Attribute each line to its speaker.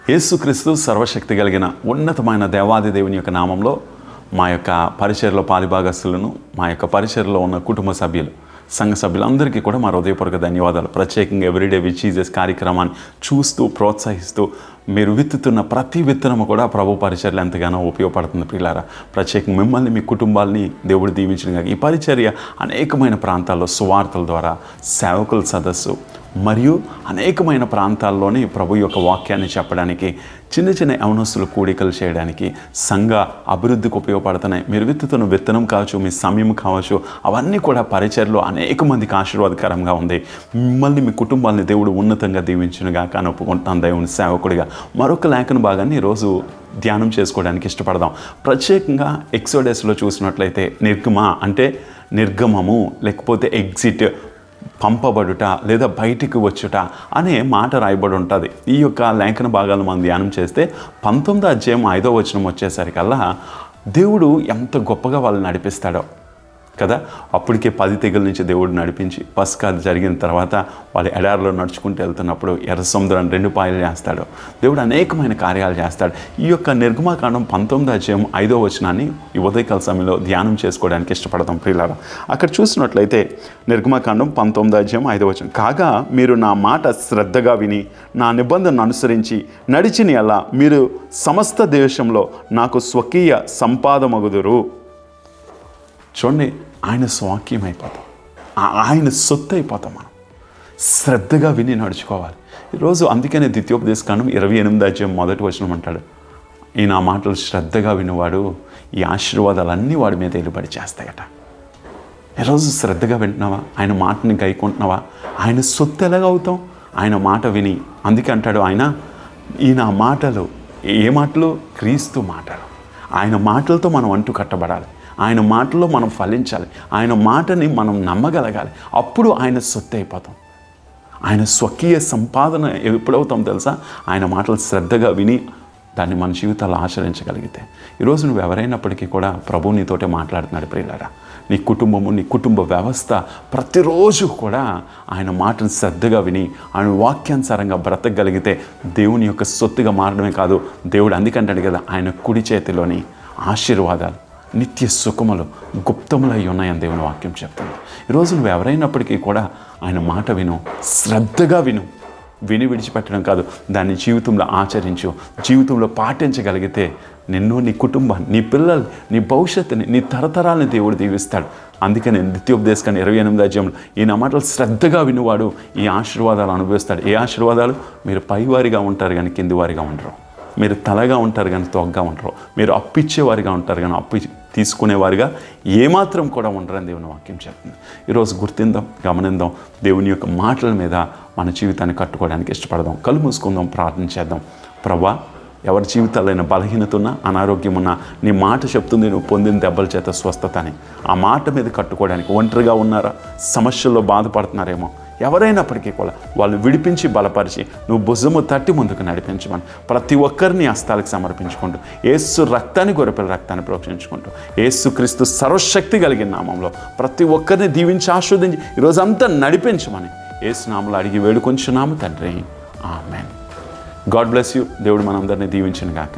Speaker 1: యేసుక్రీస్తు సర్వశక్తి కలిగిన ఉన్నతమైన దేవాది దేవుని యొక్క నామంలో మా యొక్క పరిచర్లో పాలిభాగస్తులను, మా యొక్క పరిచర్లో ఉన్న కుటుంబ సభ్యులు, సంఘ సభ్యులందరికీ కూడా మా హృదయపూర్వక ధన్యవాదాలు. ప్రత్యేకంగా ఎవ్రీడే విత్ జీసస్ కార్యక్రమాన్ని చూస్తూ ప్రోత్సహిస్తూ మీరు విత్తుతున్న ప్రతి విత్తనము కూడా ప్రభు పరిచర్యలు ఎంతగానో ఉపయోగపడుతుంది. ప్రియులారా, ప్రత్యేకంగా మిమ్మల్ని, మీ కుటుంబాలని దేవుడు దీవించిన ఈ పరిచర్య అనేకమైన ప్రాంతాల్లో సువార్తల ద్వారా, సేవకుల సదస్సు మరియు అనేకమైన ప్రాంతాల్లోని ప్రభు యొక్క వాక్యాన్ని చెప్పడానికి, చిన్న చిన్న యవనస్తులు కూడికలు చేయడానికి, సంఘ అభివృద్ధికి ఉపయోగపడుతున్నాయి. మీరు విత్తుతున్న విత్తనం కావచ్చు, మీ సమయం కావచ్చు, అవన్నీ కూడా పరిచర్లో అనేక మందికి ఆశీర్వాదకరంగా ఉంది. మిమ్మల్ని, మీ కుటుంబాలని దేవుడు ఉన్నతంగా దీవించునుగా కానీ ఒప్పుకుంటున్నాను. దేవుని సేవకుడిగా మరొక లేఖన భాగాన్ని ఈరోజు ధ్యానం చేసుకోవడానికి ఇష్టపడదాం. ప్రత్యేకంగా ఎక్సోడస్లో చూసినట్లయితే నిర్గమ అంటే నిర్గమము, లేకపోతే ఎగ్జిట్, పంపబడుట లేదా బయటికి వచ్చుట అనే మాట రాయబడి ఉంటుంది. ఈ యొక్క లేఖన భాగాలు మనం ధ్యానం చేస్తే 19వ అధ్యాయం 5వ వచనం వచ్చేసరికల్లా దేవుడు ఎంత గొప్పగా వాళ్ళని నడిపిస్తాడో కదా. అప్పటికే 10 తెగుల నుంచి దేవుడు నడిపించి పస్కా జరిగిన తర్వాత వాళ్ళు ఎడారిలో నడుచుకుంటూ వెళ్తున్నప్పుడు ఎర్ర సముద్రాన్ని 2 పాయలు చేస్తాడు. దేవుడు అనేకమైన కార్యాలు చేస్తాడు. ఈ యొక్క నిర్గమకాండం 19వ అధ్యాయం 5వ వచనాన్ని ఈ ఉదయకాల సమయంలో ధ్యానం చేసుకోవడానికి ఇష్టపడతాం. ప్రియులారా, అక్కడ చూసినట్లయితే నిర్గమకాండం 19వ అధ్యాయం 5వ వచనం, కాగా మీరు నా మాట శ్రద్ధగా విని నా నిబంధనను అనుసరించి నడిచిన ఎలా మీరు సమస్త దేశంలో నాకు స్వకీయ సంపాదమగుదురు. చూడండి, ఆయన స్వాక్యం అయిపోతాం, ఆయన సొత్తు అయిపోతాం. మనం శ్రద్ధగా విని నడుచుకోవాలి. ఈరోజు అందుకనే ద్వితీయోపదేశకాండం 28వ అధ్యాయం 1వ వచనం అంటాడు, ఈ నా మాటలు శ్రద్ధగా వినివాడు ఈ ఆశీర్వాదాలన్నీ వాడి మీద వెలుబడి చేస్తాయట. ఈరోజు శ్రద్ధగా వింటున్నావా? ఆయన మాటని గైకుంటున్నావా? ఆయన సొత్తు ఎలాగ అవుతాం? ఆయన మాట విని. అందుకే అంటాడు ఆయన, ఈ నా మాటలు, ఏ మాటలు? క్రీస్తు మాటలు. ఆయన మాటలతో మనం అంటూ కట్టబడాలి. ఆయన మాటల్లో మనం ఫలించాలి. ఆయన మాటని మనం నమ్మగలగాలి. అప్పుడు ఆయన సొత్తు అయిపోతాం. ఆయన స్వకీయ సంపాదన ఎప్పుడవుతాం తెలుసా? ఆయన మాటలు శ్రద్ధగా విని దాన్ని మన జీవితాల్లో ఆచరించగలిగితే. ఈరోజు నువ్వు ఎవరైనప్పటికీ కూడా ప్రభువు నీతోటే మాట్లాడుతున్నాడు. ప్రియులారా, నీ కుటుంబము, నీ కుటుంబ వ్యవస్థ ప్రతిరోజు కూడా ఆయన మాటను శ్రద్ధగా విని ఆయన వాక్యానుసారంగా బ్రతకగలిగితే దేవుని యొక్క సొత్తుగా మారడమే కాదు, దేవుడు అందుకంటాడు కదా, ఆయన కుడి చేతిలోని ఆశీర్వాదాలు, నిత్య సుఖములు గుప్తములై ఉన్నాయని దేవుని వాక్యం చెప్తుంది. ఈరోజు నువ్వు ఎవరైనప్పటికీ కూడా ఆయన మాట విను, శ్రద్ధగా విని విడిచిపెట్టడం కాదు, దాన్ని జీవితంలో ఆచరించు, జీవితంలో పాటించగలిగితే నిన్ను, నీ కుటుంబాన్ని, నీ పిల్లలు, నీ భవిష్యత్తుని, నీ తరతరాలని దేవుడు దీవిస్తాడు. అందుకని ద్వితీయోపదేశకాండం 28వ అధ్యాయంలో ఈ నా మాటలు శ్రద్ధగా వినువాడు ఈ ఆశీర్వాదాలు అనుభవిస్తాడు. ఏ ఆశీర్వాదాలు? మీరు పైవారిగా ఉంటారు కానీ కింది వారిగా ఉండరు. మీరు తలగా ఉంటారు కానీ తొగ్గా ఉండరు. మీరు అప్పిచ్చేవారిగా ఉంటారు కానీ అప్పు తీసుకునేవారిగా ఏమాత్రం కూడా ఉండరని దేవుని వాక్యం చెప్తుంది. ఈరోజు గుర్తిందాం, గమనిద్దాం, దేవుని యొక్క మాటల మీద మన జీవితాన్ని కట్టుకోవడానికి ఇష్టపడదాం. కళ్ళు మూసుకుందాం, ప్రార్థన చేద్దాం. ప్రభా, ఎవరి జీవితాలైనా బలహీనత ఉన్నా, అనారోగ్యం ఉన్నా, నీ మాట చెప్తుంది నువ్వు పొందిన దెబ్బల చేత స్వస్థత అని. ఆ మాట మీద కట్టుకోవడానికి ఒంటరిగా ఉన్నారా? సమస్యల్లో బాధపడుతున్నారేమో? ఎవరైనప్పటికీ కూడా వాళ్ళు విడిపించి బలపరిచి నువ్వు భుజము తట్టి ముందుకు నడిపించమని ప్రతి ఒక్కరిని హస్తాలకు సమర్పించుకుంటూ, యేసు రక్తాన్ని, గొర్రెపిల్ల రక్తాన్ని ప్రోక్షించుకుంటూ, యేసుక్రీస్తు సర్వశక్తి కలిగిన నామంలో ప్రతి ఒక్కరిని దీవించి ఆస్వాదించి ఈరోజంతా నడిపించమని యేసు నామములో అడిగి వేడుకొంచున్నాము తండ్రి. ఆమేన్. God bless you. దేవుడు మనందరినీ దీవించును గాక.